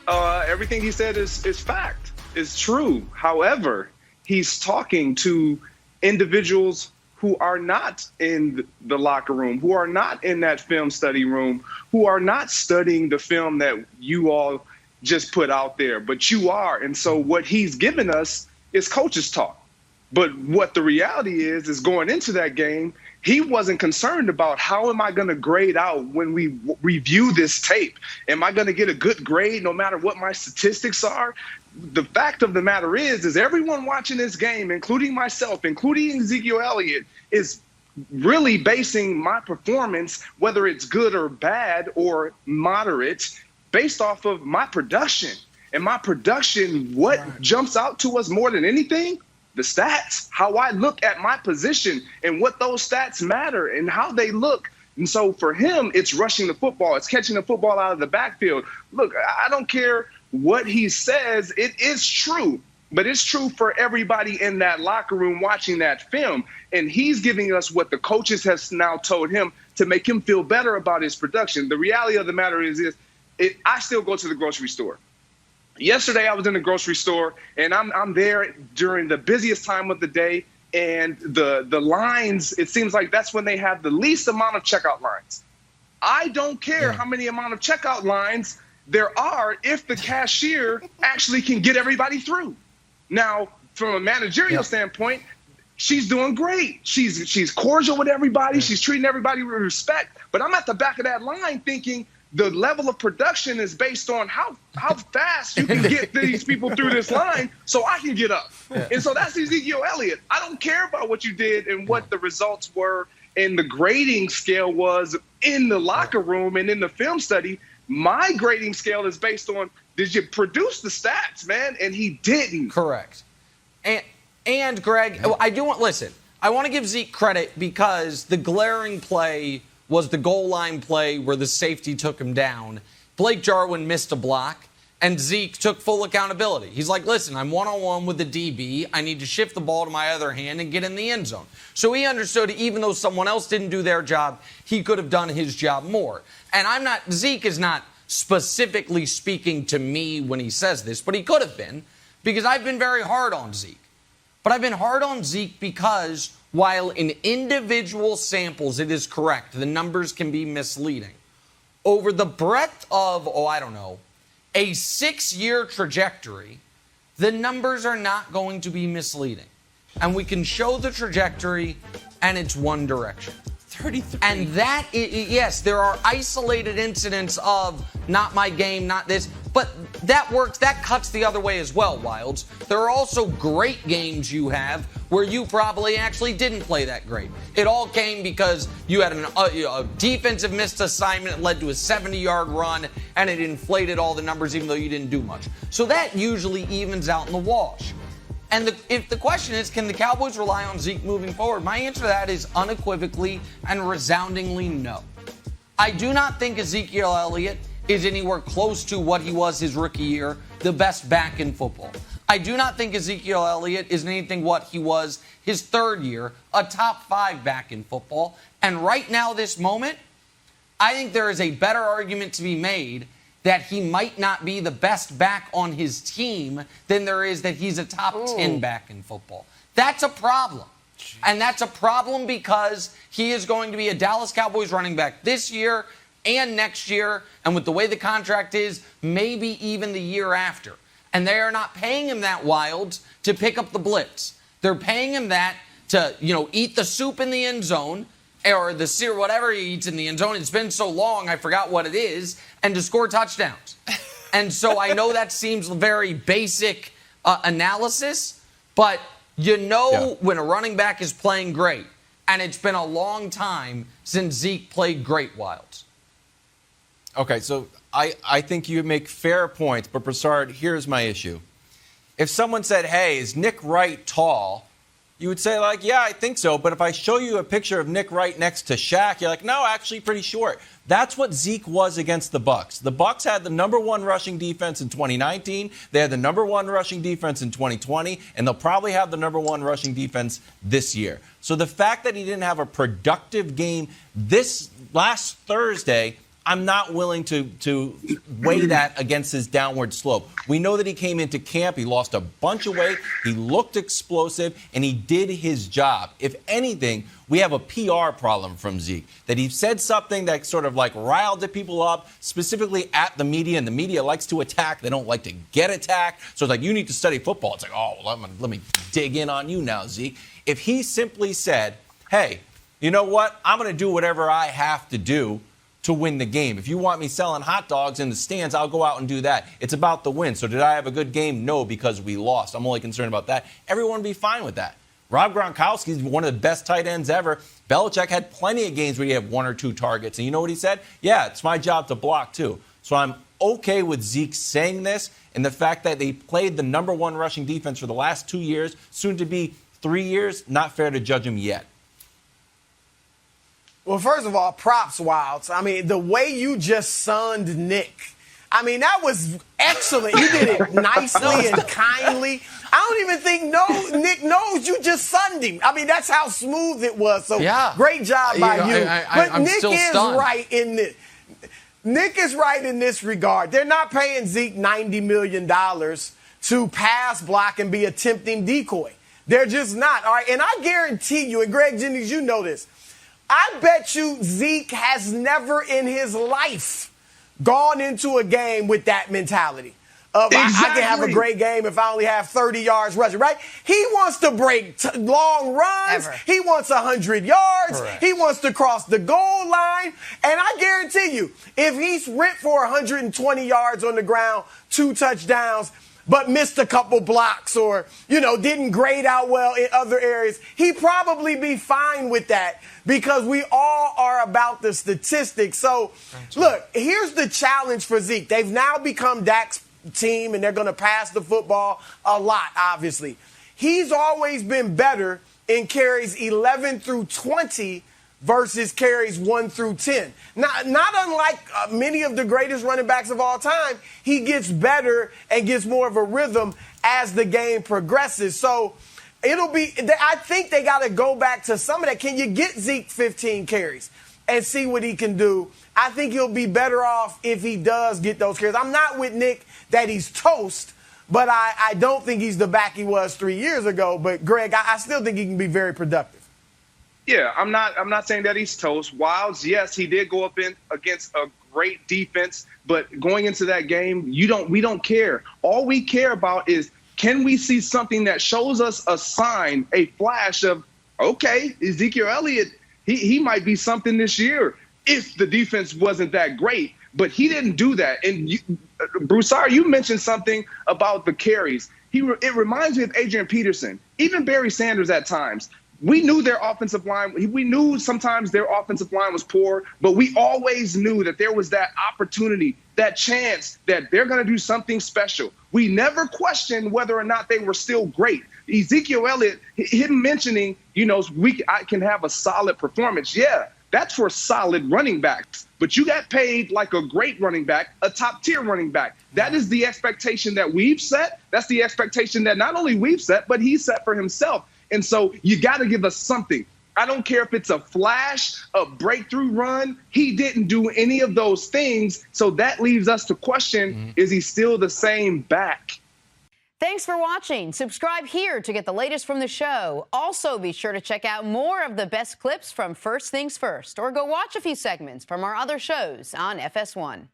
Everything he said is fact, is true. However, he's talking to individuals who are not in the locker room, who are not in that film study room, who are not studying the film that you all just put out there, but you are. And so what he's given us is coach's talk. But what the reality is going into that game, he wasn't concerned about how am I going to grade out when we review this tape? Am I going to get a good grade no matter what my statistics are? The fact of the matter is everyone watching this game, including myself, including Ezekiel Elliott, is really basing my performance, whether it's good or bad or moderate, based off of my production. And my production, what jumps out to us more than anything? The stats, how I look at my position and what those stats matter and how they look. And so for him, it's rushing the football. It's catching the football out of the backfield. Look, I don't care what he says. It is true, but it's true for everybody in that locker room watching that film. And he's giving us what the coaches have now told him to make him feel better about his production. The reality of the matter is I still go to the grocery store. Yesterday, I was in the grocery store, and I'm there during the busiest time of the day, and the lines, it seems like that's when they have the least amount of checkout lines. I don't care how many amount of checkout lines there are if the cashier actually can get everybody through. Now, from a managerial standpoint, she's doing great. She's cordial with everybody. She's treating everybody with respect. But I'm at the back of that line thinking, the level of production is based on how fast you can get these people through this line so I can get up. And so that's Ezekiel Elliott. I don't care about what you did and what the results were and the grading scale was in the locker room and in the film study. My grading scale is based on, did you produce the stats, man? And he didn't. Correct. And Greg, I want to give Zeke credit because the glaring play was the goal line play where the safety took him down. Blake Jarwin missed a block, and Zeke took full accountability. He's like, listen, I'm one-on-one with the DB. I need to shift the ball to my other hand and get in the end zone. So he understood even though someone else didn't do their job, he could have done his job more. And Zeke is not specifically speaking to me when he says this, but he could have been because I've been very hard on Zeke. But I've been hard on Zeke because while in individual samples it is correct, the numbers can be misleading. Over the breadth of, a 6-year trajectory, the numbers are not going to be misleading. And we can show the trajectory, and it's one direction. 33. And that, yes, there are isolated incidents of not my game, not this, but that works, that cuts the other way as well, Wilds. There are also great games you have where you probably actually didn't play that great. It all came because you had a defensive missed assignment that led to a 70-yard run, and it inflated all the numbers even though you didn't do much. So that usually evens out in the wash. And if the question is, can the Cowboys rely on Zeke moving forward? My answer to that is unequivocally and resoundingly no. I do not think Ezekiel Elliott is anywhere close to what he was his rookie year, the best back in football. I do not think Ezekiel Elliott is anything what he was his third year, a top 5 back in football. And right now, this moment, I think there is a better argument to be made that he might not be the best back on his team than there is that he's a top 10 back in football. That's a problem. And that's a problem because he is going to be a Dallas Cowboys running back this year and next year, and with the way the contract is, maybe even the year after. And they are not paying him that wild to pick up the blitz. They're paying him that to, eat the soup in the end zone or the cereal, whatever he eats in the end zone. It's been so long, I forgot what it is, and to score touchdowns. And so I know that seems very basic analysis, but when a running back is playing great, and it's been a long time since Zeke played great, Wilds. Okay, so I think you make fair points, but Broussard, here's my issue. If someone said, hey, is Nick Wright tall? You would say, yeah, I think so. But if I show you a picture of Nick Wright next to Shaq, you're like, no, actually pretty short. That's what Zeke was against the Bucs. The Bucs had the number 1 rushing defense in 2019. They had the number 1 rushing defense in 2020. And they'll probably have the number 1 rushing defense this year. So the fact that he didn't have a productive game this last Thursday, I'm not willing to weigh that against his downward slope. We know that he came into camp, he lost a bunch of weight, he looked explosive, and he did his job. If anything, we have a PR problem from Zeke, that he said something that sort of like riled the people up, specifically at the media, and the media likes to attack. They don't like to get attacked. So it's like, you need to study football. It's like, oh, well, let me dig in on you now, Zeke. If he simply said, hey, you know what? I'm going to do whatever I have to do to win the game. If you want me selling hot dogs in the stands, I'll go out and do that. It's about the win. So did I have a good game? No, because we lost. I'm only concerned about that. Everyone would be fine with that. Rob Gronkowski is one of the best tight ends ever. Belichick had plenty of games where he had 1 or 2 targets. And you know what he said? Yeah, it's my job to block too. So I'm okay with Zeke saying this, and the fact that they played the number 1 rushing defense for the last 2 years, soon to be 3 years, not fair to judge him yet. Well, first of all, props, Wilds. I mean, the way you just sunned Nick, I mean, that was excellent. You did it nicely and kindly. I don't even think Nick knows you just sunned him. I mean, that's how smooth it was. So great job by you. But Nick is right in this. Nick is right in this regard. They're not paying Zeke $90 million to pass block and be a tempting decoy. They're just not. All right. And I guarantee you, and Greg Jennings, you know this, I bet you Zeke has never in his life gone into a game with that mentality. Exactly. I can have a great game if I only have 30 yards rushing, right? He wants to break long runs. He wants 100 yards. Correct. He wants to cross the goal line. And I guarantee you, if he's ripped for 120 yards on the ground, 2 touchdowns, but missed a couple blocks or, didn't grade out well in other areas, he'd probably be fine with that because we all are about the statistics. So, look, here's the challenge for Zeke. They've now become Dak's team, and they're going to pass the football a lot, obviously. He's always been better in carries 11 through 20 versus carries 1 through 10. Not unlike many of the greatest running backs of all time, he gets better and gets more of a rhythm as the game progresses. So I think they got to go back to some of that. Can you get Zeke 15 carries and see what he can do? I think he'll be better off if he does get those carries. I'm not with Nick that he's toast, but I don't think he's the back he was 3 years ago. But, Greg, I still think he can be very productive. Yeah, I'm not saying that he's toast. Wilds, yes, he did go up against a great defense, but going into that game, we don't care. All we care about is, can we see something that shows us a sign, a flash of, okay, Ezekiel Elliott, he might be something this year if the defense wasn't that great. But he didn't do that. And Broussard, you mentioned something about the carries. It reminds me of Adrian Peterson, even Barry Sanders at times. We knew their offensive line. We knew sometimes their offensive line was poor, but we always knew that there was that opportunity, that chance that they're going to do something special. We never questioned whether or not they were still great. Ezekiel Elliott, him mentioning, I can have a solid performance. Yeah, that's for solid running backs. But you got paid like a great running back, a top-tier running back. That is the expectation that we've set. That's the expectation that not only we've set, but he set for himself. And so you got to give us something. I don't care if it's a flash, a breakthrough run. He didn't do any of those things. So that leaves us to question, is he still the same back? Thanks for watching. Subscribe here to get the latest from the show. Also, be sure to check out more of the best clips from First Things First, or go watch a few segments from our other shows on FS1.